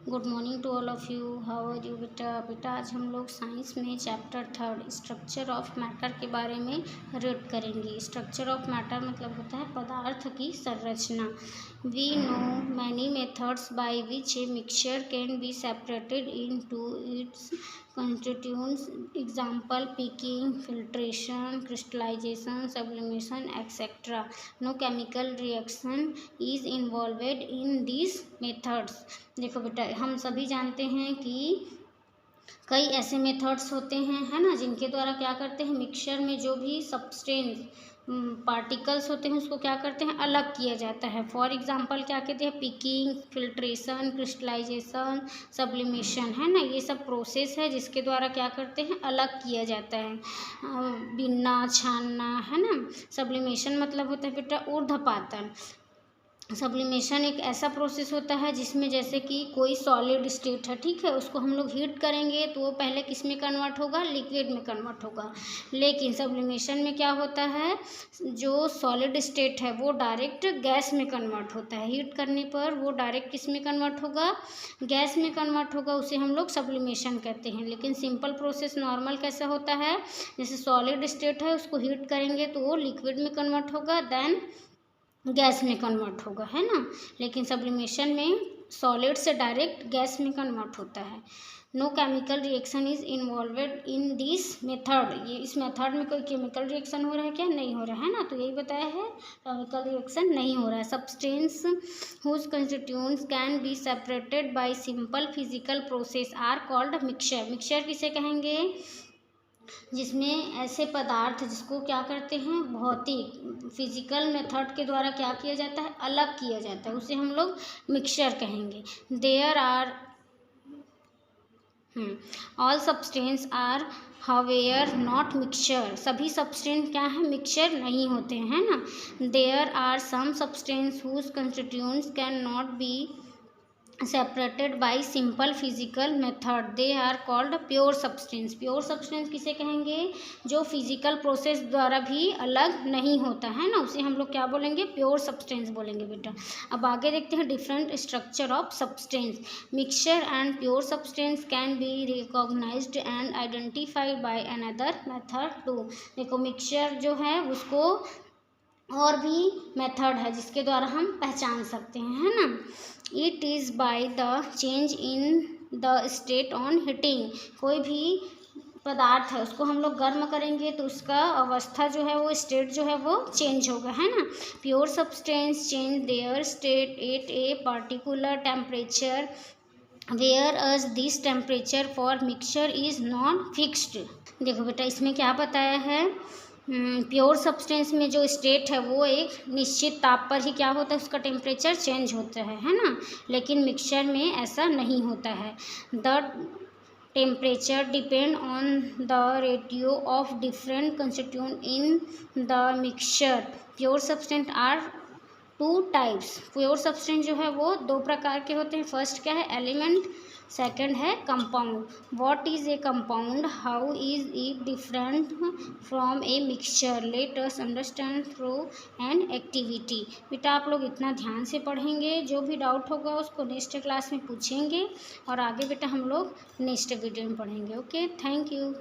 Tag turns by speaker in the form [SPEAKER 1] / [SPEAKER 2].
[SPEAKER 1] Good morning to all of you. How are you बेटा आज हम लोग साइंस में चैप्टर 3 स्ट्रक्चर ऑफ मैटर के बारे में रीड करेंगे। स्ट्रक्चर ऑफ मैटर मतलब होता है पदार्थ की संरचना। We know many methods by which a mixture can be separated into its constituents, example picking, filtration, crystallization, sublimation, etc. No chemical reaction is involved in these methods. देखो बेटा हम सभी जानते हैं कि कई ऐसे मेथड्स होते हैं है ना, जिनके द्वारा क्या करते हैं मिक्सचर में जो भी सब्सटेंस पार्टिकल्स होते हैं उसको क्या करते हैं अलग किया जाता है। फॉर एग्जांपल क्या कहते हैं पिकिंग, फिल्ट्रेशन, क्रिस्टलाइजेशन, सब्लिमेशन, है ना, ये सब प्रोसेस है जिसके द्वारा क्या करते हैं अलग किया जाता है। बिनना, छानना, है ना। सब्लिमेशन मतलब होता है बेटा ऊर्ध्वपातन। सब्लिमेशन एक ऐसा प्रोसेस होता है जिसमें जैसे कि कोई सॉलिड स्टेट है, ठीक है, उसको हम लोग हीट करेंगे तो वो पहले किस में कन्वर्ट होगा, लिक्विड में कन्वर्ट होगा। लेकिन सब्लिमेशन में क्या होता है, जो सॉलिड स्टेट है वो डायरेक्ट गैस में कन्वर्ट होता है। हीट करने पर वो डायरेक्ट किस में कन्वर्ट होगा, गैस में कन्वर्ट होगा, उसे हम लोग सब्लिमेशन कहते हैं। लेकिन सिंपल प्रोसेस नॉर्मल कैसा होता है, जैसे सॉलिड स्टेट है उसको हीट करेंगे तो वो लिक्विड में कन्वर्ट होगा, देन गैस में कन्वर्ट होगा, है ना। लेकिन सब्लिमेशन में सॉलिड से डायरेक्ट गैस में कन्वर्ट होता है। No chemical reaction is involved in this method. ये इस मेथड में कोई केमिकल रिएक्शन हो रहा है क्या, नहीं हो रहा है ना, तो यही बताया है केमिकल रिएक्शन नहीं हो रहा है। Substance whose constituents can be separated by simple physical process are called mixture. Mixture किसे कहेंगे, जिसमें ऐसे पदार्थ जिसको क्या करते हैं भौतिक फिजिकल मेथड के द्वारा क्या किया जाता है अलग किया जाता है, उसे हम लोग मिक्सचर कहेंगे। There are all substance are however not mixture. सभी सब्सटेंस क्या है मिक्सचर नहीं होते हैं, है ना। There are some substance whose constituents can not be separated by simple physical method, they are called pure substance. Pure substance किसे कहेंगे, जो फिजिकल प्रोसेस द्वारा भी अलग नहीं होता है ना, उसे हम लोग क्या बोलेंगे, प्योर सब्सटेंस बोलेंगे बेटा। अब आगे देखते हैं different structure of substance. Mixture and pure substance can be recognized and identified by another method too. देखो मिक्सचर जो है उसको और भी मेथड है जिसके द्वारा हम पहचान सकते हैं, है ना। It is by the change in the state on heating. कोई भी पदार्थ है उसको हम लोग गर्म करेंगे तो उसका अवस्था जो है वो स्टेट जो है वो चेंज होगा, है ना। Pure substance change their state at a particular temperature whereas this temperature for mixture is not fixed. देखो बेटा इसमें क्या बताया है, प्योर सब्सटेंस में जो स्टेट है वो एक निश्चित ताप पर ही क्या होता है उसका टेम्परेचर चेंज होता है ना। लेकिन मिक्सचर में ऐसा नहीं होता है। The temperature depend on the ratio of different constituent in the mixture. Pure substance are two types. Pure substance जो है वो दो प्रकार के होते हैं। फर्स्ट क्या है एलिमेंट, सेकंड है compound. What is a compound, how is it different from a mixture, let us understand through an activity. बेटा आप लोग इतना ध्यान से पढ़ेंगे, जो भी डाउट होगा उसको नेक्स्ट क्लास में पूछेंगे और आगे बेटा हम लोग नेक्स्ट वीडियो में पढ़ेंगे। Okay, thank you.